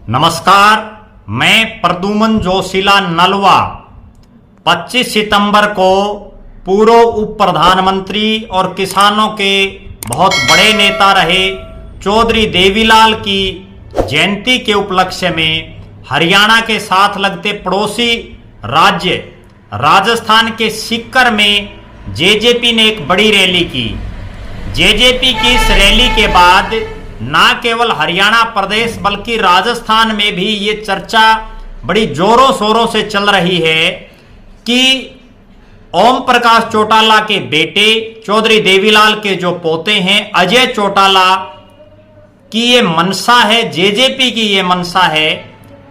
नमस्कार, मैं प्रद्युमन जोशीला नलवा 25 सितंबर को पूर्व उप प्रधानमंत्री और किसानों के बहुत बड़े नेता रहे चौधरी देवीलाल की जयंती के उपलक्ष्य में हरियाणा के साथ लगते पड़ोसी राज्य राजस्थान के सीकर में जेजेपी ने एक बड़ी रैली की। जेजेपी की इस रैली के बाद न केवल हरियाणा प्रदेश बल्कि राजस्थान में भी ये चर्चा बड़ी जोरों शोरों से चल रही है कि ओम प्रकाश चौटाला के बेटे चौधरी देवीलाल के जो पोते हैं अजय चौटाला की ये मनसा है, जेजेपी की ये मनसा है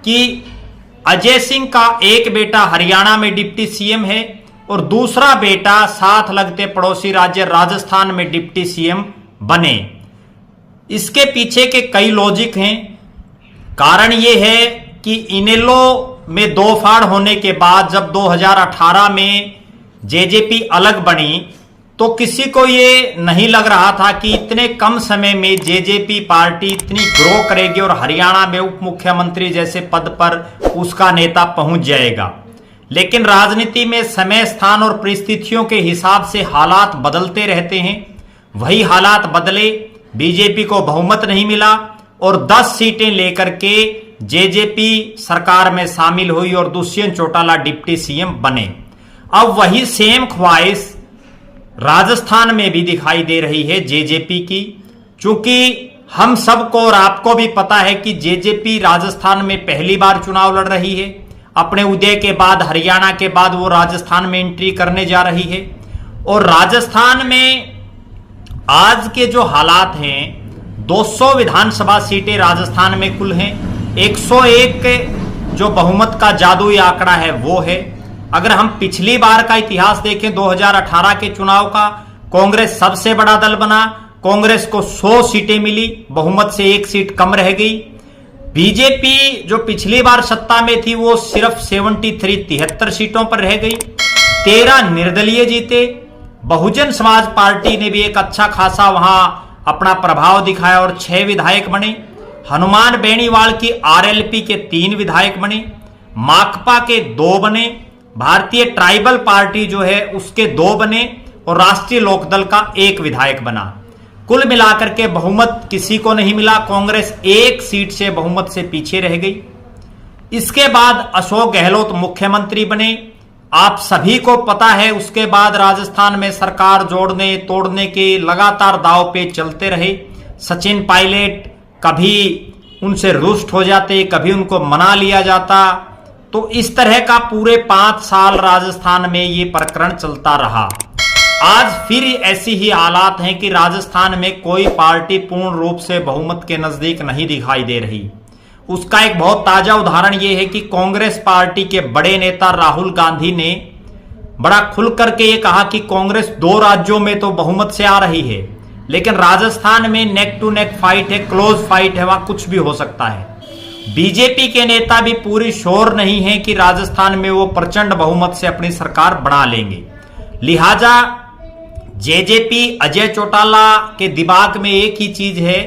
कि अजय सिंह का एक बेटा हरियाणा में डिप्टी सीएम है और दूसरा बेटा साथ लगते पड़ोसी राज्य राजस्थान में डिप्टी सीएम बने। इसके पीछे के कई लॉजिक हैं। कारण यह है कि इनेलो में दो फाड़ होने के बाद जब 2018 में जेजेपी अलग बनी तो किसी को ये नहीं लग रहा था कि इतने कम समय में जेजेपी पार्टी इतनी ग्रो करेगी और हरियाणा में उप मुख्यमंत्री जैसे पद पर उसका नेता पहुंच जाएगा। लेकिन राजनीति में समय, स्थान और परिस्थितियों के हिसाब से हालात बदलते रहते हैं। वही हालात बदले, बीजेपी को बहुमत नहीं मिला और 10 सीटें लेकर के जेजेपी सरकार में शामिल हुई और दुष्यंत चौटाला डिप्टी सीएम बने। अब वही सेम ख्वाहिश राजस्थान में भी दिखाई दे रही है जेजेपी की, चूंकि हम सबको और आपको भी पता है कि जेजेपी राजस्थान में पहली बार चुनाव लड़ रही है। अपने उदय के बाद, हरियाणा के बाद वो राजस्थान में एंट्री करने जा रही है। और राजस्थान में आज के जो हालात हैं, 200 विधानसभा सीटें राजस्थान में कुल हैं, 101 के जो बहुमत का जादुई आंकड़ा है वो है। अगर हम पिछली बार का इतिहास देखें 2018 के चुनाव का, कांग्रेस सबसे बड़ा दल बना, कांग्रेस को 100 सीटें मिली, बहुमत से 1 सीट कम रह गई। बीजेपी जो पिछली बार सत्ता में थी वो सिर्फ 73 सीटों पर रह गई, 13 निर्दलीय जीते। बहुजन समाज पार्टी ने भी एक अच्छा खासा वहां अपना प्रभाव दिखाया और 6 विधायक बने। हनुमान बेनीवाल की आरएलपी के 3 विधायक बने, माकपा के 2 बने, भारतीय ट्राइबल पार्टी जो है उसके 2 बने और राष्ट्रीय लोकदल का 1 विधायक बना। कुल मिलाकर के बहुमत किसी को नहीं मिला, कांग्रेस 1 सीट से बहुमत से पीछे रह गई। इसके बाद अशोक गहलोत मुख्यमंत्री बने। आप सभी को पता है उसके बाद राजस्थान में सरकार जोड़ने तोड़ने के लगातार दाव पे चलते रहे। सचिन पायलट कभी उनसे रुष्ट हो जाते, कभी उनको मना लिया जाता। तो इस तरह का पूरे 5 साल राजस्थान में ये प्रकरण चलता रहा। आज फिर ऐसी ही हालात हैं कि राजस्थान में कोई पार्टी पूर्ण रूप से बहुमत के नजदीक नहीं दिखाई दे रही। उसका एक बहुत ताजा उदाहरण यह है कि कांग्रेस पार्टी के बड़े नेता राहुल गांधी ने बड़ा खुल करके ये कहा कि कांग्रेस 2 राज्यों में तो बहुमत से आ रही है, लेकिन राजस्थान में नेक टू नेक फाइट है, क्लोज फाइट है, वहां कुछ भी हो सकता है। बीजेपी के नेता भी पूरी श्योर नहीं है कि राजस्थान में वो प्रचंड बहुमत से अपनी सरकार बना लेंगे। लिहाजा जेजेपी अजय चौटाला के दिमाग में एक ही चीज है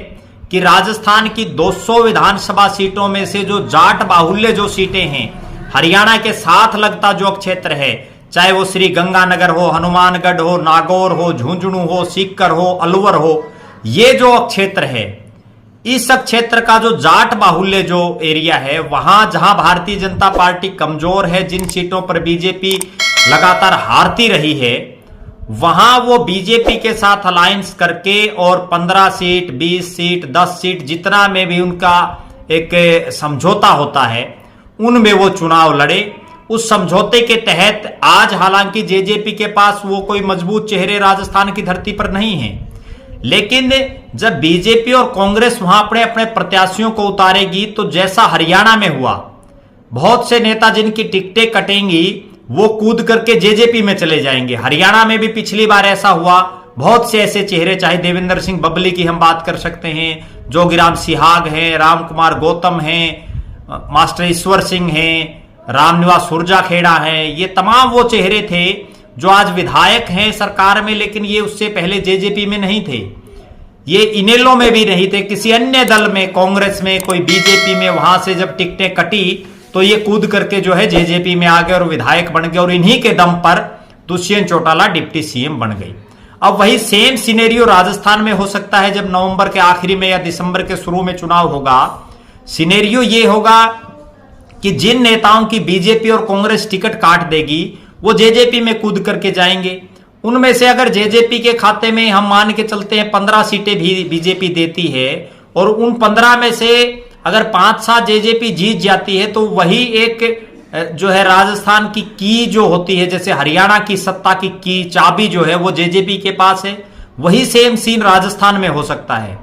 कि राजस्थान की 200 विधानसभा सीटों में से जो जाट बाहुल्य जो सीटें हैं, हरियाणा के साथ लगता जो क्षेत्र है, चाहे वो श्री गंगानगर हो, हनुमानगढ़ हो, नागौर हो, झुंझुनू हो, सीकर हो, अलवर हो, ये जो क्षेत्र है, इस क्षेत्र का जो जाट बाहुल्य जो एरिया है, वहां जहां भारतीय जनता पार्टी कमजोर है, जिन सीटों पर बीजेपी लगातार हारती रही है, वहां वो बीजेपी के साथ अलायंस करके और 15 सीट, 20 सीट, 10 सीट जितना में भी उनका एक समझौता होता है, उनमें वो चुनाव लड़े। उस समझौते के तहत आज हालांकि जेजेपी के पास वो कोई मजबूत चेहरे राजस्थान की धरती पर नहीं है, लेकिन जब बीजेपी और कांग्रेस वहां अपने अपने प्रत्याशियों को उतारेगी तो जैसा हरियाणा में हुआ, बहुत से नेता जिनकी टिकटें कटेंगी वो कूद करके जेजेपी में चले जाएंगे। हरियाणा में भी पिछली बार ऐसा हुआ। बहुत से ऐसे चेहरे, चाहे देवेंद्र सिंह बबली की हम बात कर सकते हैं, जोगीराम सिहाग हैं, राम कुमार गौतम हैं, मास्टर ईश्वर सिंह हैं, रामनिवास सुरजाखेड़ा हैं, ये तमाम वो चेहरे थे जो आज विधायक हैं सरकार में, लेकिन ये उससे पहले जेजेपी में नहीं थे। ये इनेलो में भी नहीं थे, किसी अन्य दल में, कांग्रेस में, कोई बीजेपी में, वहां से जब टिकटें कटी तो ये कूद करके जो है जेजेपी में आ गए और विधायक बन गए और इन्हीं के दम पर दुष्यंत चौटाला डिप्टी सीएम बन गई। अब वही सेम सिनेरियो राजस्थान में हो सकता है जब नवंबर के आखिरी में या दिसंबर के शुरू में चुनाव होगा। सिनेरियो ये होगा कि जिन नेताओं की बीजेपी और कांग्रेस टिकट काट देगी वो जेजेपी में कूद करके जाएंगे। उनमें से अगर जेजेपी के खाते में हम मान के चलते हैं 15 सीटें भी बीजेपी देती है और उन 15 में से अगर 5-7 जेजेपी जीत जाती है तो वही एक जो है राजस्थान की जो होती है, जैसे हरियाणा की सत्ता की चाबी जो है वो जेजेपी के पास है, वही सेम सीन राजस्थान में हो सकता है।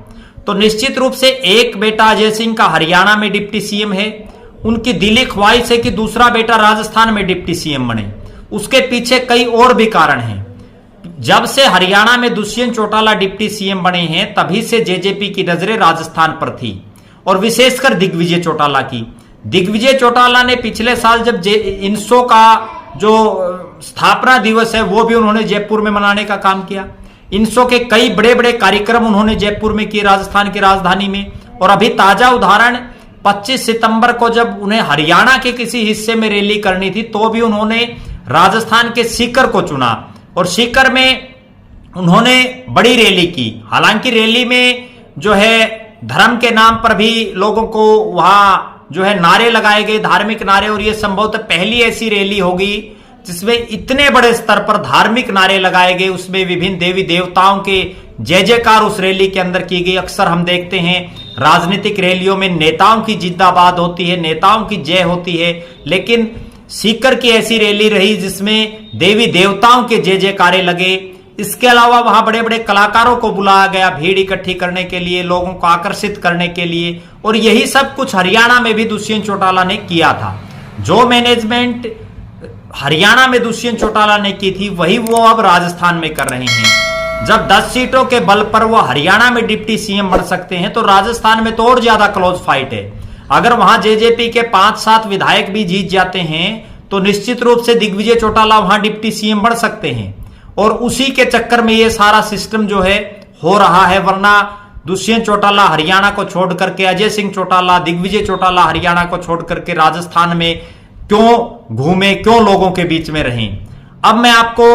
तो निश्चित रूप से एक बेटा अजय सिंह का हरियाणा में डिप्टी सीएम है, उनकी दिली ख्वाहिश है कि दूसरा बेटा राजस्थान में डिप्टी सीएम बने। उसके पीछे कई और भी कारण हैं। जब से हरियाणा में दुष्यंत चौटाला डिप्टी सीएम बने हैं तभी से जेजेपी की नजरें राजस्थान पर थी और विशेषकर दिग्विजय चौटाला की। दिग्विजय चौटाला ने पिछले साल जब इनसो का जो स्थापना दिवस है वो भी उन्होंने जयपुर में मनाने का काम किया। इनसो के कई बड़े बड़े कार्यक्रम उन्होंने जयपुर में किए, राजस्थान की राजधानी में। और अभी ताजा उदाहरण 25 सितंबर को जब उन्हें हरियाणा के किसी हिस्से में रैली करनी थी तो भी उन्होंने राजस्थान के सीकर को चुना और सीकर में उन्होंने बड़ी रैली की। हालांकि रैली में जो है धर्म के नाम पर भी लोगों को वहां जो है नारे लगाए गए, धार्मिक नारे, और ये संभवतः पहली ऐसी रैली होगी जिसमें इतने बड़े स्तर पर धार्मिक नारे लगाए गए। उसमें विभिन्न देवी देवताओं के जय जयकार उस रैली के अंदर की गई। अक्सर हम देखते हैं राजनीतिक रैलियों में नेताओं की जिंदाबाद होती है, नेताओं की जय होती है, लेकिन सीकर की ऐसी रैली रही जिसमें देवी देवताओं के जय जयकारे लगे। इसके अलावा वहां बड़े बड़े कलाकारों को बुलाया गया भीड़ इकट्ठी करने के लिए, लोगों को आकर्षित करने के लिए, और यही सब कुछ हरियाणा में भी दुष्यंत चौटाला ने किया था। जो मैनेजमेंट हरियाणा में दुष्यंत चौटाला ने की थी वही वो अब राजस्थान में कर रहे हैं। जब 10 सीटों के बल पर वो हरियाणा में डिप्टी सीएम बन सकते हैं तो राजस्थान में तो और ज्यादा क्लोज फाइट है। अगर वहां जेजेपी के 5-7 विधायक भी जीत जाते हैं तो निश्चित रूप से दिग्विजय चौटाला वहां डिप्टी सीएम बन सकते हैं और उसी के चक्कर में ये सारा सिस्टम जो है हो रहा है। वरना दुष्यंत चौटाला हरियाणा को छोड़ करके, अजय सिंह चौटाला, दिग्विजय चौटाला हरियाणा को छोड़ करके राजस्थान में क्यों घूमे, क्यों लोगों के बीच में रहें। अब मैं आपको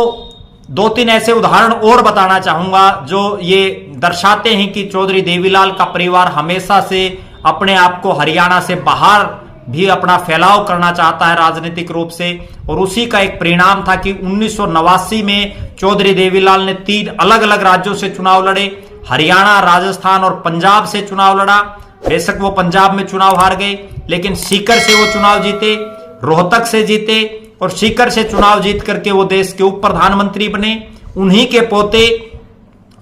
2-3 ऐसे उदाहरण और बताना चाहूंगा जो ये दर्शाते हैं कि चौधरी देवीलाल का परिवार हमेशा से अपने आप को हरियाणा से बाहर भी अपना फैलाव करना चाहता है राजनीतिक रूप से, और उसी का एक परिणाम था कि 1989 में चौधरी देवीलाल ने 3 अलग अलग राज्यों से चुनाव लड़े। हरियाणा, राजस्थान और पंजाब से चुनाव लड़ा। बेशक वो पंजाब में चुनाव हार गए, लेकिन सीकर से वो चुनाव जीते, रोहतक से जीते और सीकर से चुनाव जीत करके वो देश के उप प्रधानमंत्री बने। उन्हीं के पोते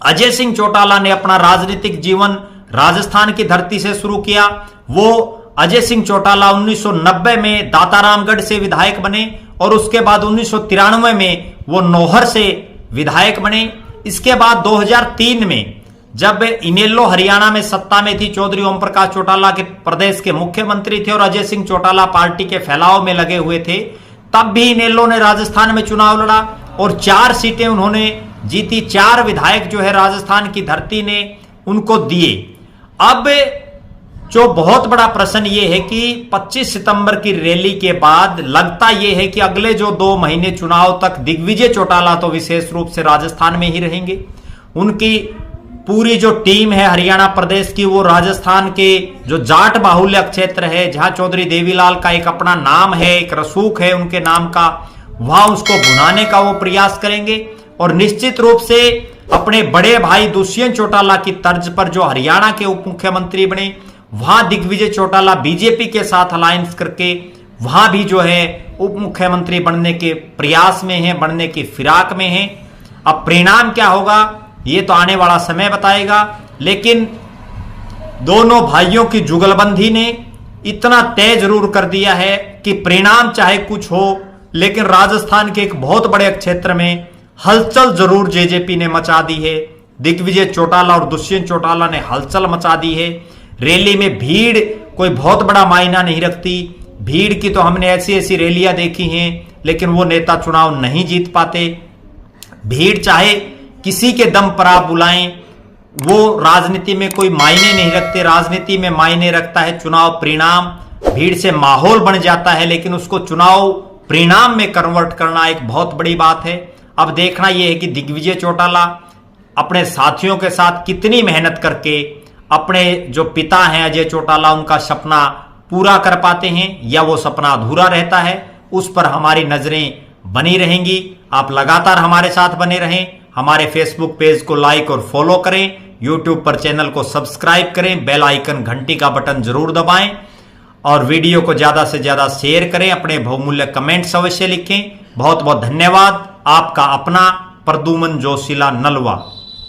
अजय सिंह चौटाला ने अपना राजनीतिक जीवन राजस्थान की धरती से शुरू किया। वो अजय सिंह चौटाला 1990 में दातारामगढ़ से विधायक बने और उसके बाद 1993 में वो नौहर से विधायक बने। इसके बाद 2003 में जब इनेलो हरियाणा में सत्ता में थी, चौधरी ओम प्रकाश चौटाला के प्रदेश के मुख्यमंत्री थे और अजय सिंह चौटाला पार्टी के फैलाव में लगे हुए थे, तब भी इनेलो ने राजस्थान में चुनाव लड़ा और 4 सीटें उन्होंने जीती। 4 विधायक जो है राजस्थान की धरती ने उनको दिए। अब जो बहुत बड़ा प्रश्न ये है कि 25 सितंबर की रैली के बाद लगता ये है कि अगले जो 2 महीने चुनाव तक दिग्विजय चौटाला तो विशेष रूप से राजस्थान में ही रहेंगे। उनकी पूरी जो टीम है हरियाणा प्रदेश की वो राजस्थान के जो जाट बाहुल्य क्षेत्र है, जहां चौधरी देवीलाल का एक अपना नाम है, एक रसूख है उनके नाम का, वहां उसको भुनाने का वो प्रयास करेंगे। और निश्चित रूप से अपने बड़े भाई दुष्यंत चौटाला की तर्ज पर जो हरियाणा के उप मुख्यमंत्री बने, वहां दिग्विजय चौटाला बीजेपी के साथ अलायंस करके वहां भी जो है उप मुख्यमंत्री बनने के प्रयास में है, बनने की फिराक में है। अब परिणाम क्या होगा ये तो आने वाला समय बताएगा, लेकिन दोनों भाइयों की जुगलबंदी ने इतना तय जरूर कर दिया है कि परिणाम चाहे कुछ हो, लेकिन राजस्थान के एक बहुत बड़े क्षेत्र में हलचल जरूर जेजेपी ने मचा दी है। दिग्विजय चौटाला और दुष्यंत चौटाला ने हलचल मचा दी है। रैली में भीड़ कोई बहुत बड़ा मायना नहीं रखती। भीड़ की तो हमने ऐसी ऐसी रैलियां देखी हैं, लेकिन वो नेता चुनाव नहीं जीत पाते। भीड़ चाहे किसी के दम पर आप बुलाएं, वो राजनीति में कोई मायने नहीं रखते। राजनीति में मायने रखता है चुनाव परिणाम, भीड़ से माहौल बन जाता है, लेकिन उसको चुनाव परिणाम में कन्वर्ट करना एक बहुत बड़ी बात है। अब देखना यह है कि दिग्विजय चौटाला अपने साथियों के साथ कितनी मेहनत करके अपने जो पिता हैं अजय चौटाला, उनका सपना पूरा कर पाते हैं या वो सपना अधूरा रहता है। उस पर हमारी नजरें बनी रहेंगी। आप लगातार हमारे साथ बने रहें। हमारे फेसबुक पेज को लाइक और फॉलो करें, यूट्यूब पर चैनल को सब्सक्राइब करें, बेल आइकन घंटी का बटन जरूर दबाएं और वीडियो को ज्यादा से ज्यादा शेयर करें। अपने बहुमूल्य कमेंट्स अवश्य लिखें। बहुत बहुत धन्यवाद। आपका अपना प्रद्युमन जोशीला नलवा।